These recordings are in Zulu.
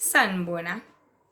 Sanibona,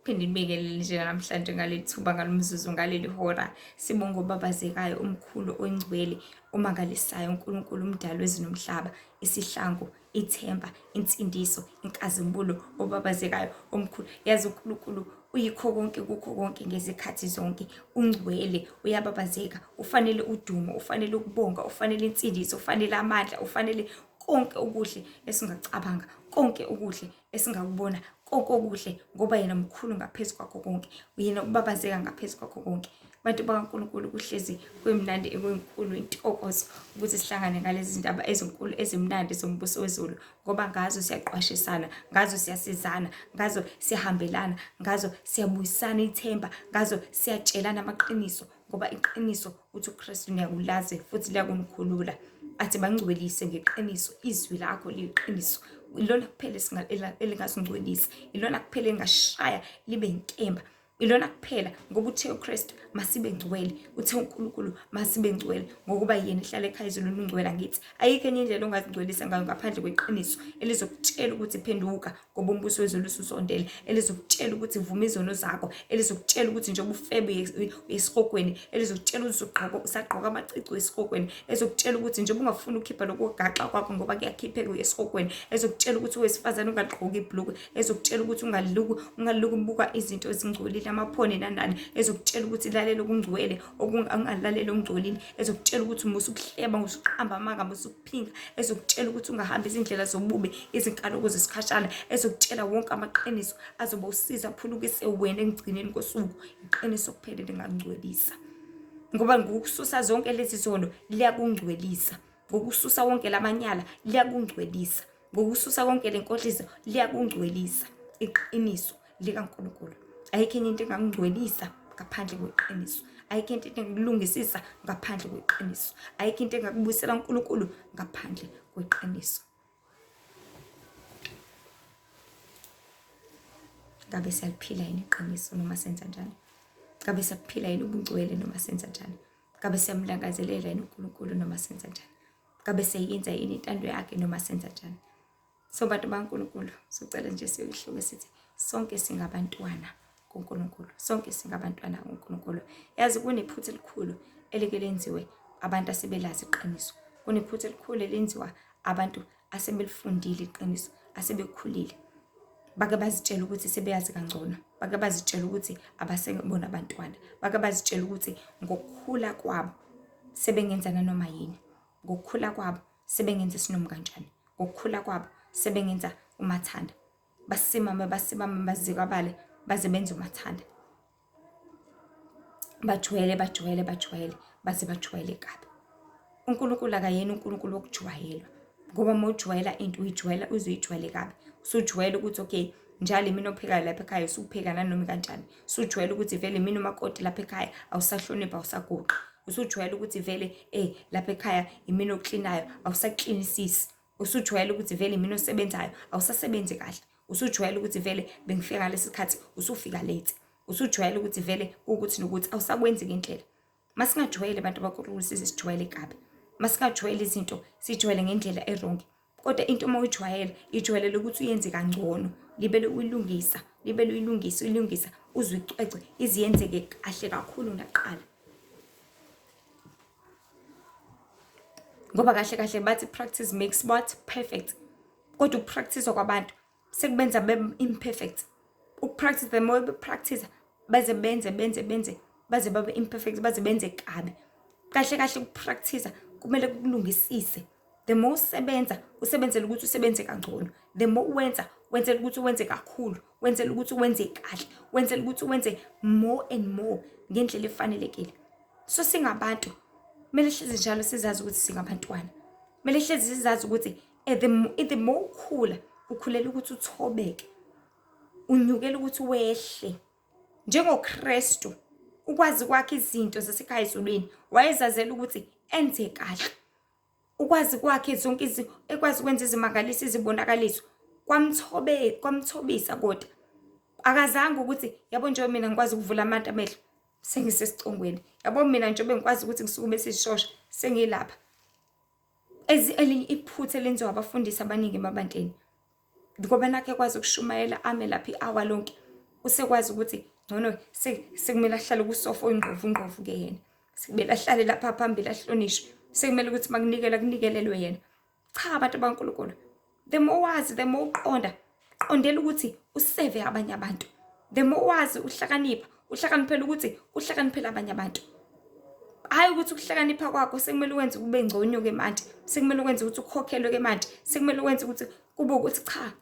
phinde nibingelele nje namhlanje ngaleli thuba ngalomzuzu ngaleli hora. Sibonga obabazekayo omkhulu oyingcwele omangalisayo uNkulunkulu umdali wezulu nomhlaba, isihlangu, ithemba, insindiso, inkazimulo, obabazekayo omkhulu. Yazi uNkulunkulu uyikho konke kukho konke ngezikhathi zonke. Ungcwele, uyababazeka, ufanele udumo, ufanele ukubonga, ufanele insindiso, ufanele amandla, ufanele konke okuhle esingacabanga, konke okuhle esingakubona, konke okuhle ngoba yena mkhulu ngaphezu kwakho konke. Yena ubabazeka ngaphezu kwakho konke. Bantu bakaNkulunkulu kuhlezi kuyimnandi ekwenkulu intokozo ukuthi sihlangane ngalezi zindaba ezinkulu ezimnandi zombuso wezulu ngoba ngazo siyaqwashisana, ngazo siyasizana, ngazo siyahambelana, ngazo siyabuyisana ithemba, ngazo siyatshelana amaqiniso ngoba iqiniso uthi uKristu niyakulazi futhi liyakunkhulula. Athi bangcwelise ngeqiniso, izwi lakho liyiqiniso. Ilona kuphela elingasingcwelisa, ilona kuphela elingashaya libe inkemba, ilona kuphela ngoba uthe uKristu masibe ngcwele, uthe uNkulunkulu masibe ngcwele ngokuba yena ihlala ekhaya ezulwini ungcwele angithi. Ayikho enye indlela ongazingcwelisa ngayo ngaphandle kweqiniso elizokutshela ukuthi phenduka ngoba umbuso wezulu ususondele, elizokutshela ukuthi vuma izono zakho, elizokutshela ukuthi njengoba ufebe esihogweni, elizokutshela ukuthi usagqoka amacici esihogweni, ezokutshela ukuthi njengoba ungafuni ukukhipha lokugaxa kwakho ngoba kuyakhipheka esihogweni, ezokutshela ukuthi owesifazane ungagqoki ibhluku, ezokutshela ukuthi ungaluku ubuka izinto ezingcolile amaphone nanani, ezokutshela ukuthi lalela okungcwele ungalalela okungcolile, ezokutshela ukuthi musu ukuhleba musuqamba amanga musukuphinga, ezokutshela ukuthi ungahamba izindlela zobubi izinkalo zesikhashana, ezokutshela wonke amaqiniso azoba usiza phulukise wena engcineni kosuku. Iqiniso kuphela lingangcwelisa ngoba ngokususa zonke lezi zono liyakungcwelisa, ngokususa wonke lamanyala liyakungcwelisa, ngokususa konke lenkohliso liyakungcwelisa. Iqiniso likaNkulunkulu, ayikho enye into engangcwelisa ngaphandle kweqiniso, ayikho into engakulungisisa ngaphandle kweqiniso, ayikho into engakubuyisela uNkulunkulu ngaphandle kweqiniso. Ngabe siyaliphila yini iqiniso noma senza njani? Ngabe siyaphila yini ubungcwele noma senza njani? Ngabe siyamlangazelela yini uNkulunkulu noma senza njani? Ngabe siyenza yini intando yakhe noma senza njani? So bantu bakaNkulunkulu, sicela nje siyohloko sithi sonke singabantwana kuNkulunkulu, sonke singabantwana kuNkulunkulu. Yazi kunephutha elikhulu elike lenziwe abantu asebelazi iqiniso, kunephutha elikhulu elenziwa abantu asebelifundile iqiniso, asebekhulile. Bake bazitshela ukuthi sebeyazi kangcono, bake bazitshela ukuthi abasebona abantwana, bake bazitshela ukuthi ngokukhula kwabo sebengenza nanoma yini, ngokukhula kwabo sebengenza isinoma kanjani, ngokukhula kwabo sebengenza umathanda, basimame bazikabale baze benze umathanda, bajwayele baze bajwayele kabi. uNkulunkulu akayena uNkulunkulu wokujwayelwa ngoba uma ujwayela into uyijwayela uzuyijwayele kabi. Usujwayele ukuthi okay, njalo mina ophekayo lapha ekhaya usupheka nanoma kanjani, usujwayele ukuthi vele mina umakoti lapha ekhaya awusahlonipha awusaguqi, usujwayele ukuthi vele lapha ekhaya imina oklinayo awusaklinisisi, usujwayele ukuthi vele imina osebenzayo awusasebenzi kahle, usujwayele ukuthi vele bengifika ngalesi sikhathi usufika late, usujwayele ukuthi vele ukuthi nokuthi awusakwenzi ngendlela. Masingajwayele abantu bakuNkulunkulu sizijwayele kabi, masingajwayele izinto sijwayele ngendlela errong. Kodwa into uma uyijwayela ijwayele ukuthi uyenze kangcono, libele uyilungisa uzwicece iziyenzeke kahle kakhulu naqala. Ngoba kahle bathi practice makes what perfect. Kodwa ukupractice kwabantu sekubenza bebe imperfect. Ukupractice the more practice baze benze baze babe imperfect, baze benze kabi. Kahle ukupractice kumele kulungisise. The more usebenzela ukuthi usebenze kangcono, the more wenzela ukuthi uwenze kakhulu, wenzela ukuthi uwenze kahle, wenzela ukuthi uwenze more and more ngendlela efanelekile. So singabantu kumele hlezi njalo sizazi ukuthi singabantwana, kumele hlezi sizazi ukuthi the more ukhulela ukuthi uthobeke, unyukela ukuthi wehle njengoKristu. Ukwazi kwakhe izinto zasekhaya ezulwini wayezazela ukuthi enze kahle, ukwazi kwakhe zonke izinto, ekwazi ukwenza izimangaliso izibonakaliso kwamthobisa. Kodwa akazange ukuthi yabo njengoba mina ngikwazi ukuvula amanta amehlo sengisesicongweni, yabo mina njengoba ngikwazi ukuthi ngisukume esishosha sengilapha. Elinye iphutha elenziwa abafundisi abaningi emabanteni ngoba nakhe kwazi ukushumayela ame lapha i-hour lonke, usekwazi ukuthi ngcono sekumele ahlale kusofa oyingqovu ke yena, sekumele ahlale lapha phambili ahlonishwe, sekumele ukuthi kunikelelwe yena. Cha abantu baNkulunkulu, the more wazi, the more uqonda, qondela ukuthi useve abanye abantu. The more wazi uhlakaniphela ukuthi uhlakaniphele abanye abantu. Hayi ukuthi ukuhlakanipha kwakho sekumele wenze kube ngconyo ke manje, sekumele wenze ukuthi ukhokhelwe ke manje, sekumele wenze ukuthi kube ukuthi cha.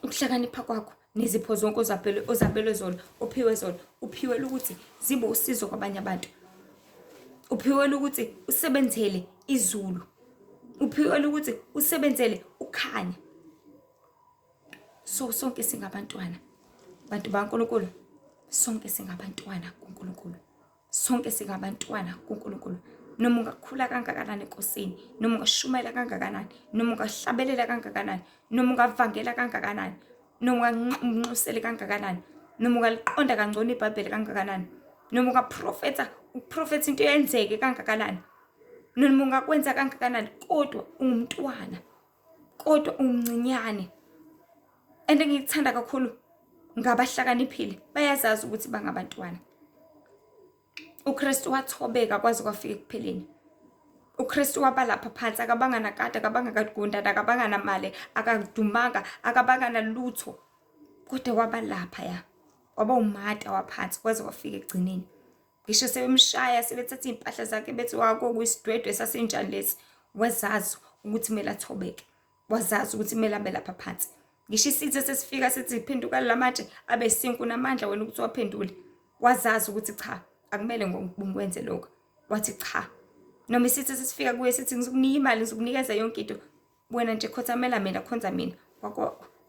Ukuhlakanipha kwakho nezipho zonke ozabelwe zona, uphiwe zona, uphiwe ukuthi zibe usizo kwabanye abantu. Uphiwe ukuthi usebenzele izulu. Uphiwe ukuthi usebenzele ukhanya. So sonke singabantwana bantu baNkulunkulu, sonke singabantwana kuNkulunkulu, sonke singabantwana kuNkulunkulu. Noma ungakhula kangakanani enkosini, noma ungashumayela kangakanani, noma ungahlabelela kangakanani, noma ungavangela kangakanani, noma unganxusele kangakanani, noma ungaliqonda kangcono iBhayibheli kangakanani, noma ungaprofetha into yenzeke kangakanani, noma ungakwenza kangakanani, kodwa ungumntwana, kodwa umncinyane. And engikuthanda kakhulu ngabahlakaniphile bayazazi ukuthi bangabantwana. UKristu wathobeka kwaze kwafika ekupheleni. UKristu waba lapha phansi, akabanga nakade, akabanga kaGunda, akabanga namali, akadumanga, akabanga nalutho, kodwa waba lapha ya, waba umata waphansi kwaze kwafika egcineni. Ngisho sebemshaya, sebethatha impahla zakhe bethi wakokuyisidwedwe sasenjani lesi, wazazi ukuthi kumele athobeke, wazazi ukuthi kumele abe lapha phansi. Ngisho isithe sesifika sithi iphenduka lamatshe abe sinku namandla wena ukuthi waphendule, wazazi ukuthi cha, akumele ngikwenze lokho. Wathi cha, noma isithe sesifika kuye sithi ngizokunika imali, ngizokunikeza yonke into, wena nje khothamela mina, khonza mina,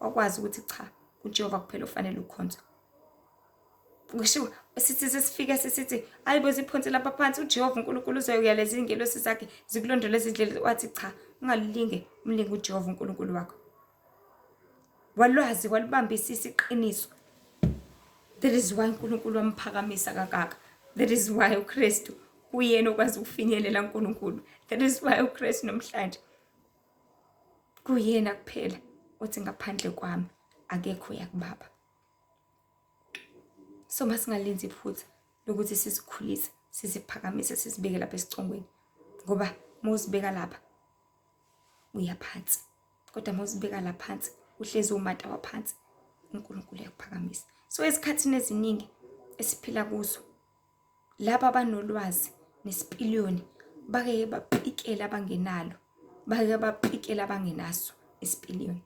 wakwazi ukuthi cha, uJehova kuphela ufanele ukhonzwe. Ngisho sithi sesifika sithi ayibo ziphonse lapha phansi, uJehova uNkulunkulu uzoyaleza izingelosi zakhe zikulondoloze izindlela. Wathi cha, ungalilinge umlinge uJehova uNkulunkulu wakho. Walwazi walibambisisa iqiniso. That is why uNkulunkulu wamphakamisa kangaka. That is why uKristu uyena okwazi ukufinyelela uNkulunkulu. That is why uKristu namhlanje kuyena kuphela othi ngaphandle kwami akekho yakubaba. So masingalenzi iphutha lokuthi sizikhulise, siziphakamise, sizibeke lapha esicongweni, ngoba mawuzibeka lapha uyaphansi, kodwa mawuzibeka lapha phansi uhlezi umata waphansi, uNkulunkulu uyakuphakamisa. So esikhathini eziningi esiphila kuzo, laba abanolwazi nesipiliyoni bake bapikela abangenalo, bake bapikela abangenaso isipiliyoni.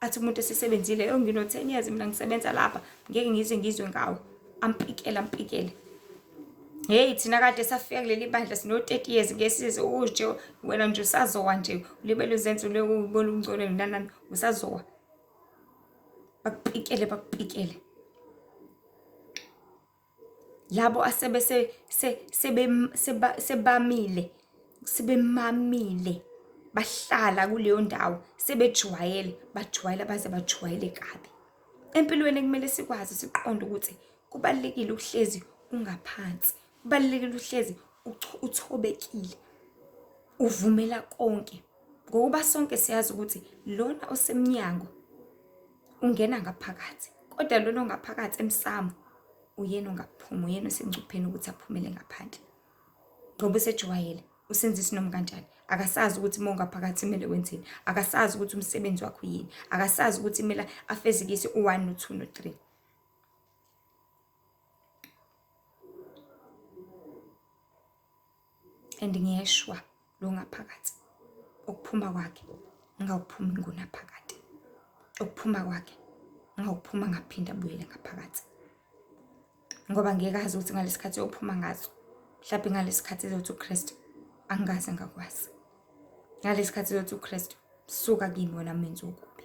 Athi umuntu esesebenzile, ngino 10 years mina ngisebenza lapha, ngeke ngize ngizwe ngawo. Ampikele. Hey thina kade safika kuleli bandla sino 30 years ngesize uje wena nje usazowa nje, ulibele uzenze ubona ungcole nanani usazowa. Bakupikele. Labo asebese sebemamile, bahlala kuleyo ndawo, bajwayela baze bajwayele kabi. Empilweni kumele sikwazi siqonde ukuthi kubalekile ukuhlezi ungaphansi, kubalekile uhlezi uthobekile, uvumela konke, ngoba sonke siyazi ukuthi lona osemnyango ungena ngaphakathi, kodwa lona ongaphakathi emsamo uyena ongaphuma, uyena osengcupheni ukuthi aphumele ngaphandle, ngoba usejwayele usenza isinoma kanjani. Akasazi ukuthi mongaphakathi kumele wenzeni, akasazi ukuthi umsebenzi wakho yini, akasazi ukuthi kumele afezekise u1 no2 no3. And ngiyeshwa lo ngaphakathi ukuphuma kwakhe ngawuphuma ngonaphakade, ukuphuma kwakhe ngawuphuma ngaphinda abuyele ngaphakathi, ngoba ngeke ukuthi ngalesikhathi uyophuma ngazo, mhlawumbe ngalesikhathi ezothi uKristu angaze ngakwazi, ngalesikhathi ezothi uKristu suka kimi wena menzi ukubi,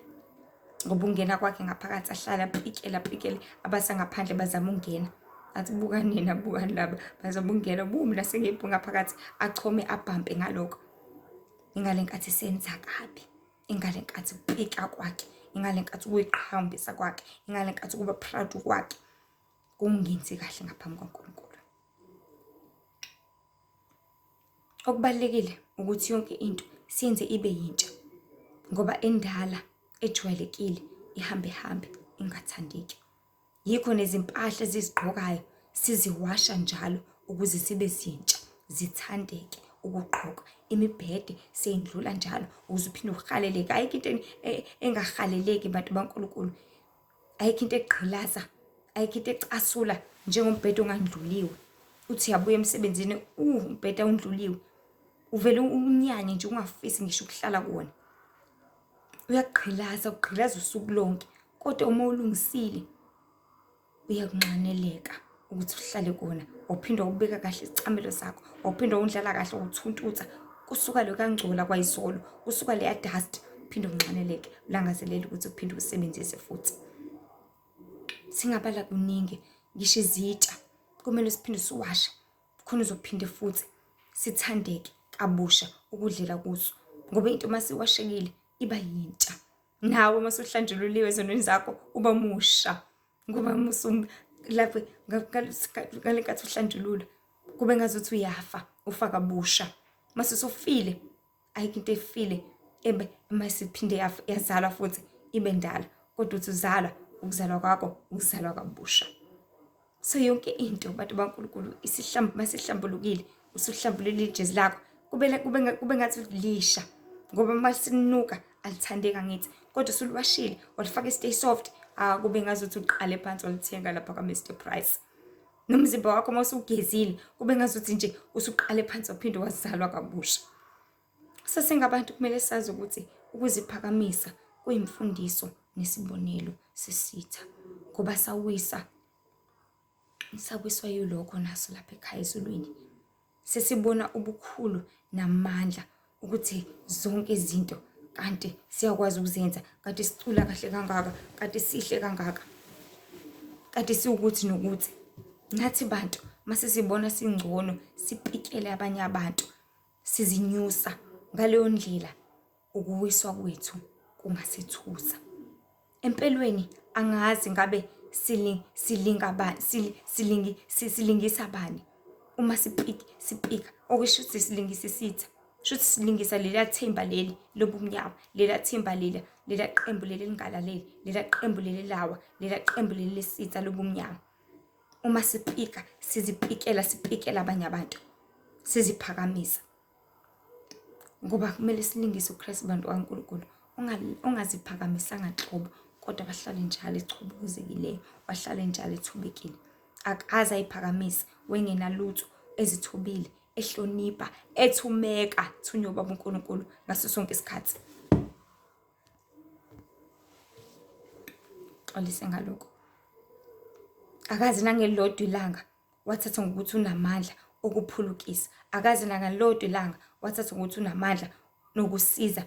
ngoba ungena kwakhe ngaphakathi ahlala apikele abasangaphandle bazama ungena, athi buka nina buka laba bazama ungena, mina sengiphu ngaphakathi achome abhampe ngalokho. Ingale nkathi senza kabi, ingale nkathi upika kwakhe, ingale nkathi uyiqhambisa kwakhe, ingale nkathi kuba proud kwakhe, kungenzi kahle ngaphambi kwaNkulunkulu. Okubalekile ukuthi yonke into siyenze ibe yintsha, ngoba endala ejwayelekile ihambe ingathandeki. Yikho nezimpahla ezizigqokayo siziwasha njalo ukuze zibe zintsha, zithandeke ukugqoka. Imibhede seyindlula njalo ukuze uphinde uhaleleke. Ayikho into engahaleleki bantu baNkulunkulu. Ayikho into egqilaza, ayikho into ecasula njengombhede ongandluliwe. Uthi uyabuya emsebenzini umbhede awundluliwe, uvele unyanye nje ungafisi ngisho ukuhlala kuwona. Uyagqilaza, ugqilaza usuku lonke, kodwa uma ulungisile uyakunxaneleka ukuthi uhlale kuwona. Wawuphinda ubeka kahle izicamelo zakho, wawuphinda undlala kahle uthuntutha, kusuka lo kangcola kwayizolo, kusuka leya dust, uphinde unxaneleke, ulangazelele ukuthi uphinde usebenzise futhi. Singabala kuningi, ngisho izitsha kumele siphinde siwashe khona uzophinde futhi sithandeke kabusha ukudlela kuso, ngoba into masiwashekile iba yintsha. Nawe masuhlanjululiwe ezonweni zakho uba musha, ngoba lapho ngale nkathi uhlanjulula kube ngazuthi uyafa, ufa kabusha. Mase usufile, ayikho into efile masiphinde yazalwa futhi ibe ndala, kodwa uthi uzalwa, ukuzalwa kwakho ukuzalwa kabusha. So yonke into bantu baNkulunkulu masihlambulukile, usuhlambulule ijezi lakho, kube ngathi lisha, ngoba masinuka alithandeka ngithi, kodwa usuliwashile walifaka i-Stay Soft, kube ngazuthi uqale phansi walithenga lapha ka-Mr Price. Nomzimba wakho mawusugezile kube ngazuthi nje usuqale phansi waphinde wazalwa kabusha. Sasengabantu kumele sazi ukuthi ukuziphakamisa kuyimfundiso nesibonelo sesitha, ngoba sawiswa yilokho naso lapha ekhaya ezulwini. Sesibona ubukhulu namandla ukuthi zonke izinto kanti siyakwazi ukuzenza, kanti sicula kahle kangaka, kanti sihle kangaka, kanti siwukuthi nokuthi. Nathi bantu masisibona singcono sipikele abanye abantu, sizinyusa ngaleyo ndlela, ukuwiswa kwethu kungasethusa. Empelweni angazi ngabe silingisa bani uma sipika, okusho ukuthi silingisa isitha, shuthi silingisa lela themba leli lobumnyama, lela themba lela qembu leli elingalaleli, lela qembu leli lawa, lela qembu leli lesitha lobumnyama. Uma sipika sipikela abanye abantu, siziphakamisa, ngoba kumele silingise uKristu bantu kaNkulunkulu. Ungaziphakamisanga nhlobo, kodwa bahlale njalo echubuzekile, bahlale njalo ethubekile. Akaze ayiphakamise wengenalutho, ezithobile, ehlonipha, ethumeka, thunywa ubaba uNkulunkulu ngaso sonke isikhathi. Xolise ngalokho. Akaze nangelodwa ilanga wathatha ngokuthi unamandla okuphulukisa. Akaze nangelodwa ilanga wathatha ngokuthi unamandla nokusiza.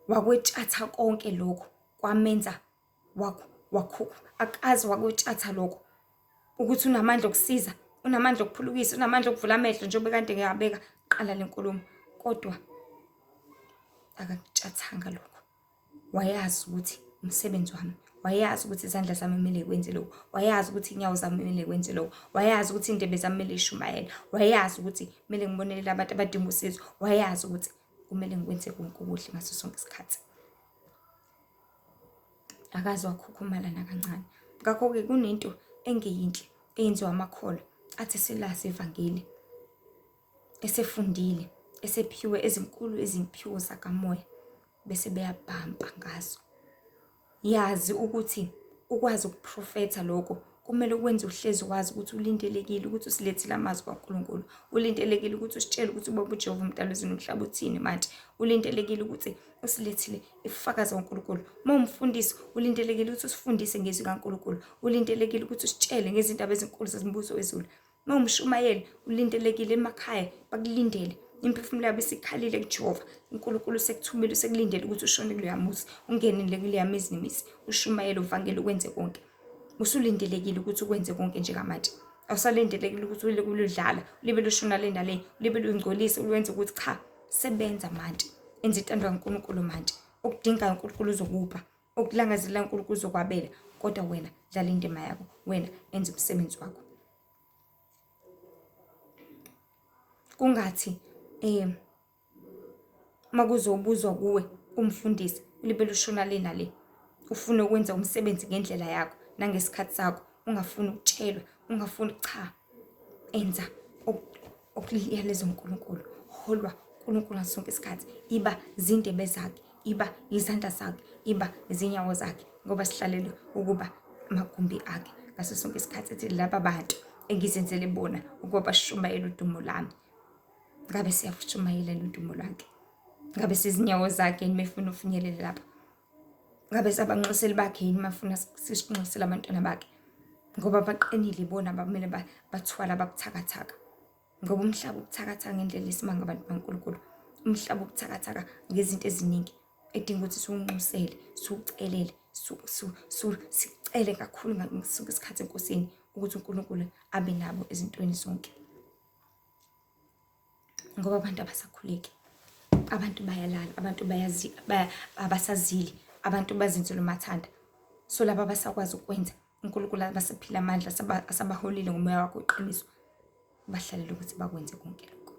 Wakwetshatha konke lokho kwamenza wakhupha. Akaze wakwetshatha lokho ukuthi unamandla okusiza, unamandla okuphulukisa, unamandla okuvula amehlo njengoba kade ngiyabeka qala lenkulumo, kodwa akakutshathanga lokho. Wayazi ukuthi umsebenzi wami, wayazi ukuthi izandla zami kumele kwenze lokho, wayazi ukuthi inyawo zami kumele kwenze lokho, wayazi ukuthi indebe zami kumele ishumayele, wayazi ukuthi kumele ngibonelele abantu abadinga usizo, wayazi ukuthi kumele ngikwenze konke okuhle ngaso sonke isikhathi. Akaze wakhukhumala nakancane. Ngakho-ke kunento engeyinhle eyenziwa amakholwa athi silazi ivangeli, esefundile, esephiwe ezinkulu iziphiwo zakamoya, bese beyabhampa ngazo. Yazi ukuthi ukwazi ukuprofetha lokho kumele ukwenze uhlezi wazi ukuthi ulindelekile ukuthi usilethile amazwi kaNkulunkulu, ulindelekile ukuthi usitshele ukuthi ubaba uJehova umdali wezulu nomhlaba uthini manje, ulindelekile ukuthi usilethile ifakazi kaNkulunkulu. Uma umfundisi ulindelekile ukuthi usifundise ngezwi kaNkulunkulu, ulindelekile ukuthi usitshele ngezindaba ezinkulu zemibuso wezulu. Uma umshumayeli ulindelekile emakhaya bakulindele, imphefumulo yabo isikhalile kuJehova, uNkulunkulu sekuthumile sekulindele ukuthi ushone kuleya muzi, ungenile kuleya mizi nemizi, ushumayele uvangele ukwenze konke. Usulindelekile ukuthi ukwenze konke njengamanje. Awusalindelekile ukuthi ulibe kuludlala, ulibe lushona le nale, ulibe lungcolisa ulwenze ukuthi cha, sebenza manje. Enza intando kaNkulunkulu manje. Okudingayo uNkulunkulu uzokupha, okulangazela uNkulunkulu uzokwabela, kodwa wena dlala indima yakho, wena enza umsebenzi wakho. Kungathi makuzobuzwa kuwe umfundisi, ulibele ushona le nale. Ufuna ukwenza umsebenzi ngendlela yakho nangesikhathi sakho, ungafuni ukutshelwa, ungafuni cha. Enza okuyalezo uNkulunkulu. Holwa uNkulunkulu ngaso sonke isikhathi. Iba zindebe zakhe, iba izandla zakhe, iba izinyawo zakhe, ngoba sihlalele ukuba amagumbi akhe ngaso sonke isikhathi. Ethi laba bantu engizenzele bona ukuba bashumayele udumo lami, ngabe siyashumayela udumo lwakhe. Ngabe sizinyawo zakhe yini mefuna ufinyelele lapha. Ngabe sabanxuseli bakhe yini mafuna sisinxusela abantwana bakhe. Ngoba baqinile bona bamele bathwala babuthakathaka. Ngoba umhlaba ubuthakathaka ngendlela esimanga abantu baNkulunkulu. Umhlaba ubuthakathaka ngezinto eziningi edinga ukuthi siwunxusele, siwucelele, sicele kakhulu ngasonke isikhathi enkosini ukuthi uNkulunkulu abe nabo ezintweni zonke. Ngoba abantu abasakhuleki, abantu bayalala, abantu abasazili, abantu bazenzela umathanda. So laba abasakwazi ukwenza, uNkulunkulu abasephila amandla asabaholile ngomoya wakhe oqiniso, bahlalele ukuthi bakwenze konke lokho.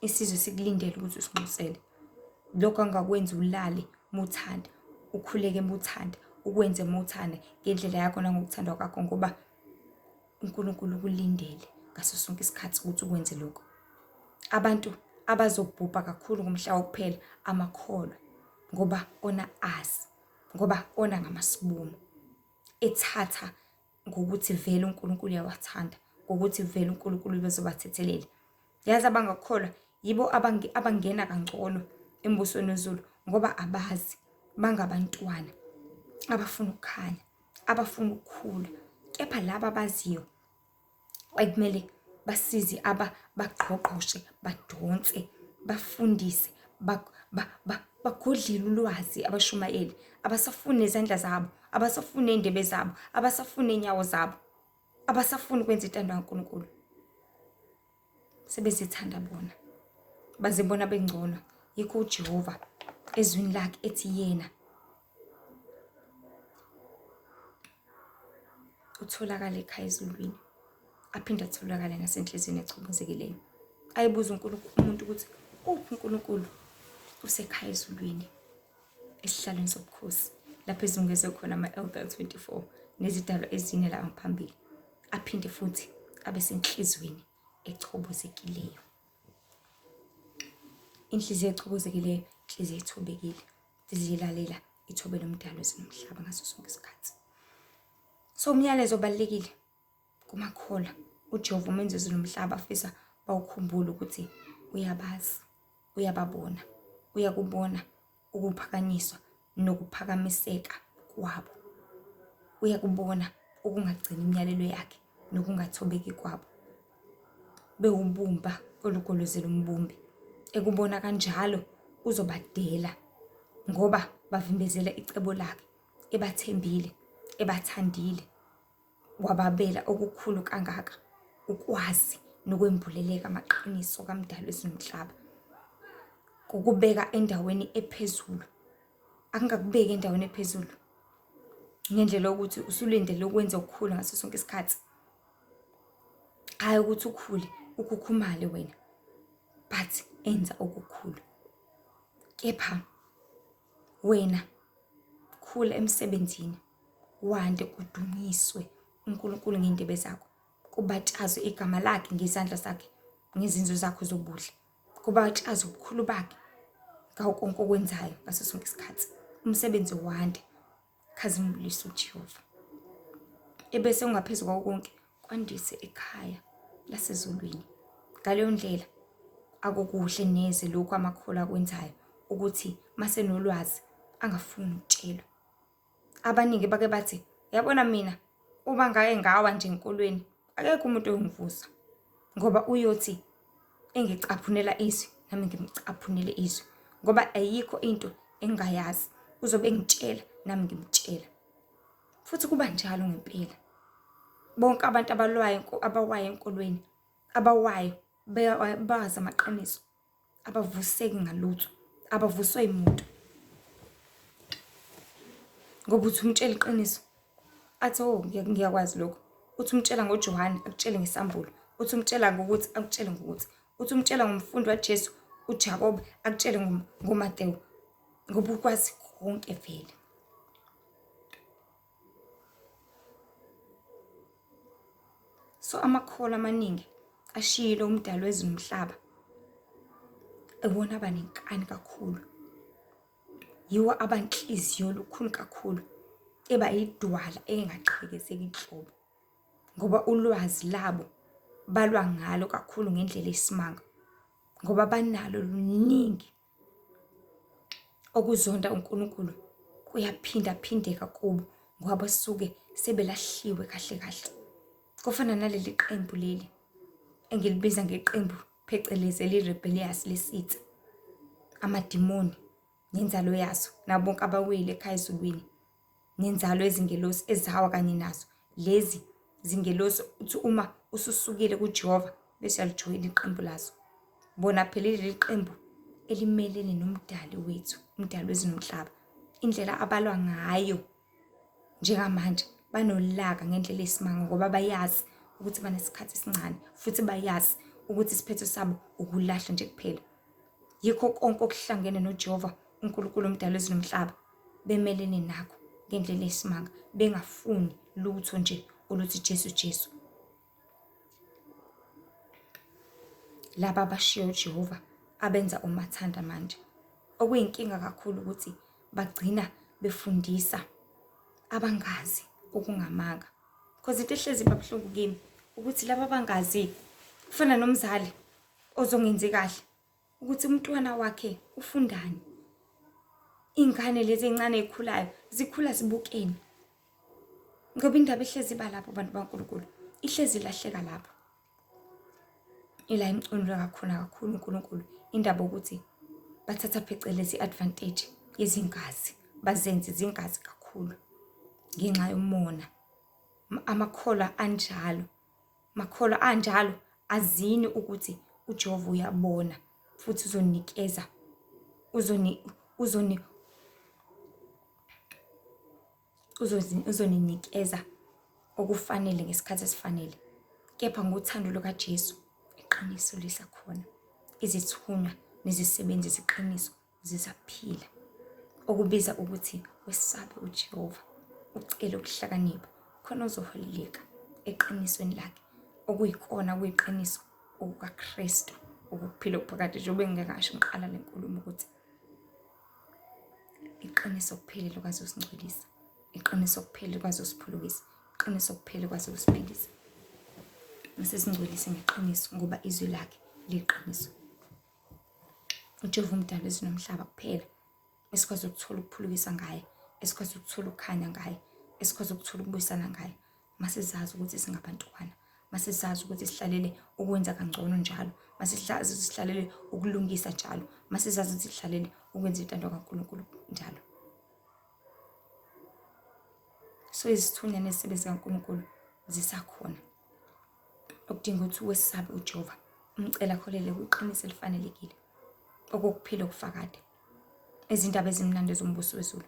Isizwe sikulindele ukuthi usinxusele. Lokho angakwenza ulale muthanda, ukhuleke muthanda, ukwenze muthanda ngendlela yakho nangokuthandwa kwakho, ngoba uNkulunkulu ukulindele ngaso sonke isikhathi ukuthi ukwenze lokho. Abantu abazobhubha kakhulu ngomhla wokuphela amakholwa, ngoba ona azi, ngoba ona ngamasibomu, ethatha ngokuthi vele uNkulunkulu uyawathanda, ngokuthi vele uNkulunkulu bezobathethelela. Yazi abangakholwa yibo abangena kangcono embusweni wezulu, ngoba abazi, bangabantwana abafuna ukukhanya, abafuna ukukhula. Kepha laba abaziyo ekumele basize bagqogqoshe, badonse, bafundise, bagodlile ulwazi abashumayeli, abasafuni nezandla zabo, abasafuni ney'ndebe zabo, abasafuni ney'nyawo zabo, abasafuni ukwenza intando kaNkulunkulu. Sebezithanda bona, bazibona bengcono. Yikho uJehova ezwini lakhe ethi yena utholakala ekhaya ezulwini, aphinde atholakale nasenhliziyweni echobozekileyo. Ayibuza umuntu ukuthi uphi uNkulunkulu? Usekhaya ezulwini, esihlalweni sobukhosi, lapho ezungeze khona ama-elder 24 nezidalwa ezine la ngaphambili. Aphinde futhi abe senhliziyweni echobozekileyo. Inhliziyo echobozekileyo, inhliziyo ethobekile, izilalela ithobela umdalo ezinomhlaba ngaso sonke isikhathi. So umyalezo obalekile kumakholwa, uJehova umenzi izulu nomhlaba afisa bawukhumbule ukuthi uyabazi, uyababona, uyakubona ukuphakanyiswa nokuphakamiseka kwabo. Uyakubona ukungagcini imiyalelo yakhe nokungathobeki kwabo. Bewubumba olugolozela umbumbi. Ekubona kanjalo uzobadela, ngoba bavimbezela icebo lakhe, ebathembile, ebathandile, wababela okukhulu kangaka, ukwazi nokwembuleleka amaqiniso kaMdali wezomhlaba. Kukubeka endaweni ephezulu, akungakubeki endaweni ephezulu ngendlela yokuthi usulindele ukwenza okukhulu ngaso sonke isikhathi. Hayi ukuthi ukhule ukhukhumale wena, but enza okukhulu. Kepha wena khula emsebenzini, wande kudunyiswe uNkulunkulu ngendebe zakho, kubatshazwe igama lakhe ngezandla zakhe, ngezinzo zakho zobuhle, kubatshazwe ubukhulu bakhe ngawo konke okwenzayo ngaso sonke isikhathi. Umsebenzi wande, khazimulisa uJehova. Ebese ungaphezu kwawo konke kwandise ekhaya lasezulwini. Ngaleyo ndlela akukuhle neze lokhu amakholwa akwenzayo, ukuthi mase nolwazi angafuni ukutshelwa. Abaningi bake bathi, yabona mina uma ngake ngawa nje enkolweni akekho umuntu ongivusa, ngoba uyothi engicaphunela izwi nami ngimcaphunele izwi, ngoba ayikho into engayazi uzobe engitshela nami ngimtshela. Futhi kuba njalo ngempela. Bonke abantu abawayo enkolweni, abawayo bazi amaqiniso, abavuseki ngalutho, abavuswa imuntu. Ngoba uthi umtshela iqiniso athi ngiyakwazi lokho. Uthi umtshela ngoJohane akutshele ngesambulo. Uthi umtshela ngokuthi akutshele ngokuthi. Uthi umtshela ngomfundi waJesu uJakobe akutshele ngoMateyu ngoba ukwazi konke vele. So amakholo amaningi ashiyile umdali wezulu nomhlaba ebona abanenkani kakhulu, yiwo abanhliziyo olukhulu kakhulu, eba idwala engaqhekezeki inhlobo, ngoba ulwazi labo balwa ngalo kakhulu ngendlela esimanga, ngoba banalo luningi. Okuzonda uNkulunkulu kuyaphinda phindeka kubo ngoba basuke sebelahliwe kahle kahle. Kufana naleli qembu leli engilibiza ngeqembu phecelezi eli-rebellious lesitha, amadimoni nenzalo yaso nabonke abaweli ekhaya ezulwini, nenzalo ezingelosi ezawa kanye nazo. Lezi zingelosi uthi uma ususukile kuJehova bese yalijoyina iqembu lazo. Bona phela leli qembu elimelene nomdali wethu, umdali wezulu nomhlaba. Indlela abalwa ngayo njengamanje banolaka ngendlela esimanga ngoba bayazi ukuthi banesikhathi esincane, futhi bayazi ukuthi isiphetho sabo ukulahla nje kuphela. Yikho konke okuhlangene noJehova uNkulunkulu omdali wezulu nomhlaba bemelene nakho ngendlela esimanga, bengafuni lutho nje oluthi Jesu. Laba abashiya uJehova abenza umathanda manje, okuyinkinga kakhulu ukuthi bagcina befundisa abangazi okungamanga. Because into ehlezi babuhlungu kimi ukuthi laba abangazi kufana nomzali ozongenzi kahle ukuthi umntwana wakhe ufundani. Ingane lezi encane ezikhulayo zikhula zibukeni, ngoba indaba ihlezi balapho abantu baNkulunkulu, ihlezi ilahleka lapho. Ila imcunule kakhulu uNkulunkulu indaba ukuthi bathatha phecelezi advantage yezingazi, bazenze zingazi kakhulu ngenxa yomona. Amakholwa anjalo azini ukuthi uJehova uyabona futhi uzonikeza uzoninikeza okufanele ngesikhathi esifanele. Kepha ngothando lukaJesu iqiniso lisakhona, izithunywa nezisebenzi zeqiniso zisaphila, okubiza ukuthi wesabe uJehova, ucele ukuhlakanipha khona uzoholeleka eqinisweni lakhe, okuyikona kuyiqiniso okukaKristu, ukuphila okuphakade. Njengoba ngingekasho ngiqala le nkulumo ukuthi iqiniso kuphela likwazi ukusingcwelisa, iqiniso kuphela likwazi ukusiphulukisa, iqiniso kuphela likwazi ukusiphilisa. Masizingcwelise ngeqiniso ngoba izwi lakhe liyiqiniso. uJehova umdali wezulu nomhlaba kuphela esikwazi ukuthola ukuphulukisa ngaye, esikwazi ukuthola ukukhanya ngaye, esikwazi ukuthola ukubuyisana ngaye. Masizazi ukuthi singabantwana, masizazi ukuthi sihlalele ukwenza kangcono njalo, masizazi ukuthi sihlalele ukulungisa njalo, masizazi ukuthi sihlalele ukwenza intando kaNkulunkulu njalo. So izithunywa nezisebenzi kaNkulunkulu zisakhona, okudinga ukuthi wesabe uJehova, umcela akholele kwiqiniso elifanelekile, okukuphila okufakade. Izindaba ezimnandi zombuso wezulu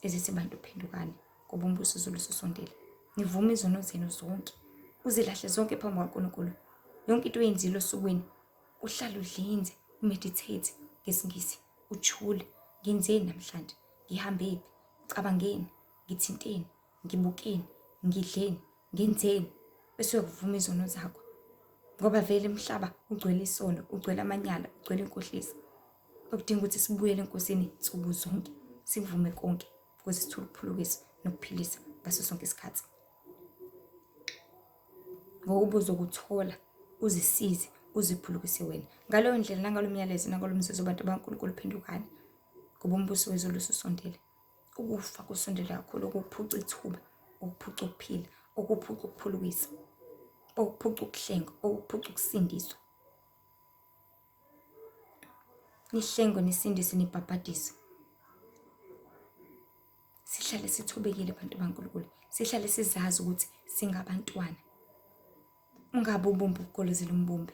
ezithi bantu phendukani ngoba umbuso wezulu ususondele. Nivuma izono zenu zonke, uzilahle zonke phambi kaNkulunkulu. Yonke into oyenzile osukwini uhlala udlinze, umeditate ngesingisi, ujule. Ngenzeni namhlanje? Ngihambephi? Cabangeni? Ngithinteni? Ngibukeni? Ngidleni? Ngenzeni? Bese uyakuvuma izono zakho, ngoba vele emhlaba ugcwele isono, ugcwele amanyala, ugcwele inkohlisi. Okudinga ukuthi sibuyele enkosini nsuku zonke, sivume konke ukuze sithole ukuphulukisa nokuphilisa ngaso sonke isikhathi. Ngokuba uzokuthola, uzisize, uziphulukise wena. Ngaleyo ndlela nangalo myalezo nangalo mzuzu abantu baNkulunkulu phendukani ngoba umbuso wezulu ususondele. Ukufa kusondele kakhulu, ukuphuca ithuba, ukuphuca ukuphila, ukuphuca ukuphulukisa, ukuphuca ukuhlenga, ukuphuca ukusindiswa. Nihlengwe nisindiswe nibhabhadiswe. Sihlale sithobekile abantu baNkulunkulu, sihlale sizazi ukuthi singabantwana. Ungabe ubumba ukugolozela umbumbi.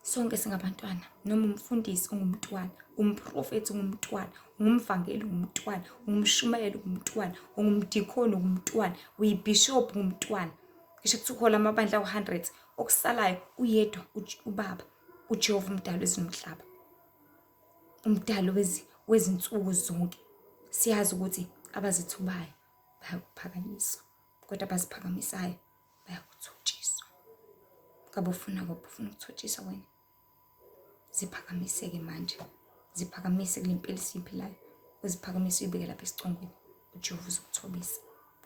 Sonke singabantwana, noma umfundisi ungumntwana, umprofethi ungumntwana, ungumvangeli ungumntwana, ungumshumayeli ungumntwana, ungumdikoni ungumntwana, uyibhishophu ungumntwana. Ngisho kuthi uhola amabandla awu-100, okusalayo uyedwa ubaba uJehova umdali wezinomhlaba, umdali wezinsuku zonke. Siyazi ukuthi abazithubayo bayakuphakanyiswa, kodwa abaziphakamisayo bayakuthotshiswa. Ngabe ufuna kuphi? Ufuna ukuthotshiswa wena? Ziphakamiseke manje, ziphakamise kule mpilo esiyiphilayo, uziphakamise uyibeke lapha esicongweni. uJehova uzokuthobisa.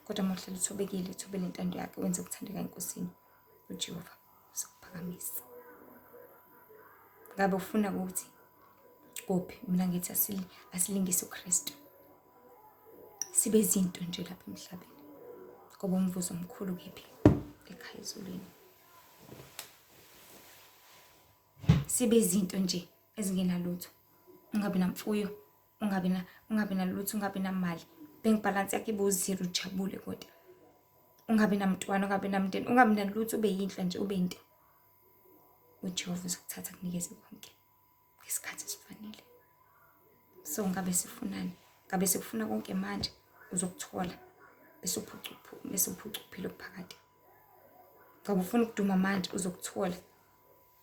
Kodwa uma uhlala uthobekile, uthobele intando yakhe, wenze ukuthandeka enkosini, uJehova uzokuphakamisa. Ngabe ufuna ukuthi kuphi? Mina ngithi asilingise uKristu, sibe zinto nje lapha emhlabeni, ngoba umvuzo omkhulu kephi? Ekhaya ezulwini. Sibe izinto nje ezingenalutho, ungabi namfuyo, ungabi nalutho, ungabi namali, bank balance yakhe ibe u-0, ujabule kodwa. Ungabi namntwana, ungabi namndeni, ungabi nalutho, ube yinhlwa nje, ube into. uJehova uzokuthatha kunikeze konke ngesikhathi esifanele. So ngabe sifunani? Ngabe sikufuna konke manje, uzokuthola bese uphucuphile okuphakade. Ngabe ufuna ukuduma manje, uzokuthola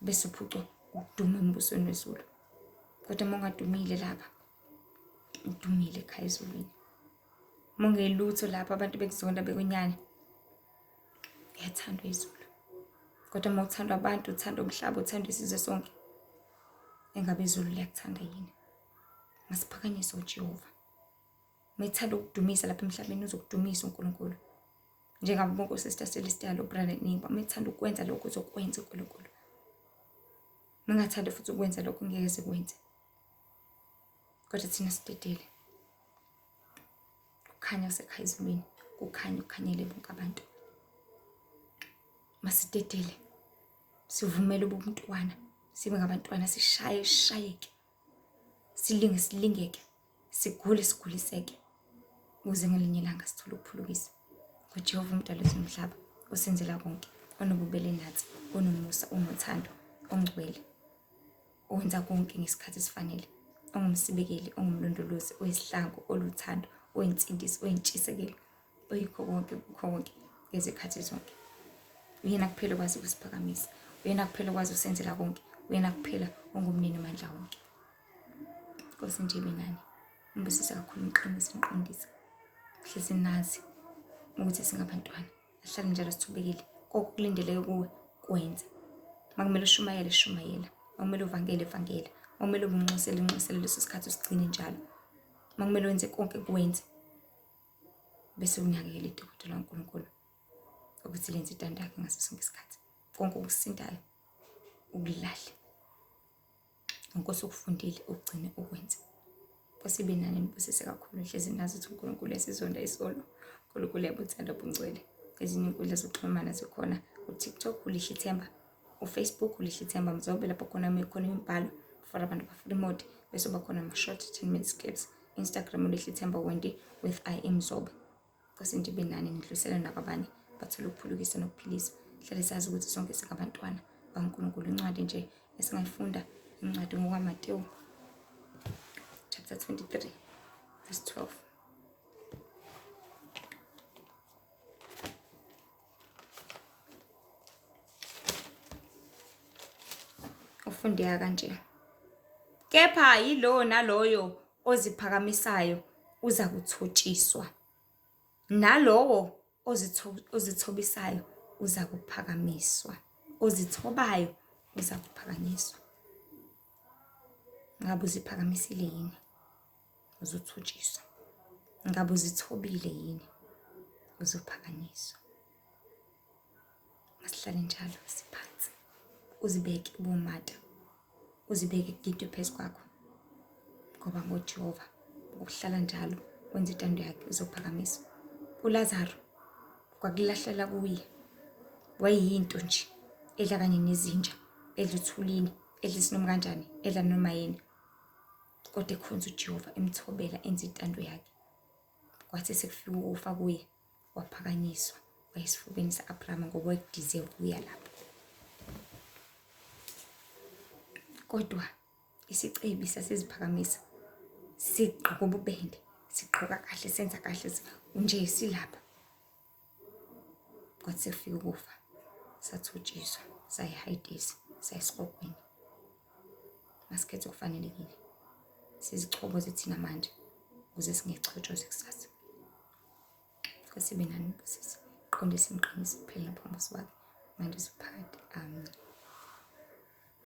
bese uphucwa ukuduma embusweni wezulu. Kodwa uma ungadumile lapha, udumile ekhaya ezulwini. Uma ungelutho lapha, abantu bekuzonda bekwenyani, uyathandwa izulu. Kodwa uma uthandwa abantu, uthanda umhlaba, uthanda isizwe sonke, engabe izulu liyakuthanda yini? Masiphakanyiswe uJehova. Uma ethanda ukudumisa lapha emhlabeni, uzokudumisa uNkulunkulu. Njengabo uSister Celestial, uBrother Nimba, uma ethanda ukwenza lokho, uzokwenza uNkulunkulu. Uma ungathanda futhi ukwenza lokho, ngeke sikwenze. Kodwa thina sidedele. Kukhanya usekhaya ezulwini, kukhanya ukukhanyele bonke abantu. Masidedele, sivumele ubuntwana, sibe ngabantwana, sishayeke, silingeke, siguliseke, ukuze ngelinye ilanga sithole ukuphulukisa. uJehova umdali wezomhlaba, usenzela konke, onobubele nathi, onomusa, onothando, ongcwele, owenza konke ngesikhathi esifanele, ongumsibekeli, ongumlondolozi, oyisihlangu, oluthando, oyinsindiso, oyintshisekelo, oyikho konke kukho konke ngezikhathi zonke. Uyena kuphela kwazi ukusiphakamisa, uyena kuphela kwazi usenzela konke, uyena kuphela ongumnini mandla wonke. Nkosi nje benani, umbusise kakhulu, umqinise, umqondise. Hlezi nazi ukuthi singabantwana, ahlale njalo sithubekile, konke kulindeleke kuwe kwenze. Makumele ushumayele, shumayela. Makumele uvangele, vangela. Makumele unxusele leso sikhathi usigcine njalo. Makumele wenze konke kwenze. Bese unyakekela idokotela kaNkulunkulu ukuthi lenze intando yakhe ngaso sonke isikhathi. Konke okusindayo ukulahle. Nkosi ukufundile ugcine ukwenza. Nkosi benani, nibusise kakhulu, hlezi nazi ukuthi uNkulunkulu esizonda isolo, uNkulunkulu yabuthanda obungcwele. Ezinye inkundla zokuxhumana zikhona, uTikTok ulihle ithemba, uFacebook ulihle ithemba Mzobe, lapho khona mekhona imibhalo for abantu bafuna mode, bese bakhona ama-short 10-minute clips. Instagram ulihle ithemba Wendy with I am Mzobe. Nkosi nje benani, nidlulisele nakwabanye bathole ukuphulukisa nokuphilisa. Hlale sazi ukuthi sonke singabantwana baNkulunkulu. Incwadi nje esingayifunda, incwadi ngokaMateyu chapter 23 verse 12. Ufundeka kanje: kepha yilo naloyo oziphakamisayo uza kuthotshiswa, nalowo ozithobisayo uza kuphakamiswa, ozithobayo uza kuphakanyiswa. Ngabe uziphakamisile yini? Uzothotshiswa. Ngabe uzithobile yini? Uzophakanyiswa. Masihlale njalo siphansi, uzibeke ubumata, uzibeke kugidwe phezu kwakho, ngoba ngoJehova ukuhlala njalo wenza intando yakhe uzophakamiswa. uLazaro kwakulahlela kuye, wayeyinto nje edla kanye nezinja, edla uthulini, edla isinomkanjani, edla noma yini, kodwa ekhonza uJehova emthobela, enza intando yakhe. Kwathi sekufika ukufa kuye, waphakanyiswa, wayesifubeni sa-Abrahama ngoba wayekudeserve ukuya lapho. Kodwa isicebi saseziphakamisa, sigqoka ububende, sigqoka kahle, senza kahle, nje silapha. Kwathi sekufika ukufa, sathotshiswa, sayihayidisa, sayisiqogweni. Masikhethe okufanelekile. Sizichoboze thina manje ukuze singechotshozwa kusasa. Sibe nani sisi. Qondise imqinise phela ngaphambi kwakhe. Manje siphakathi. Amen.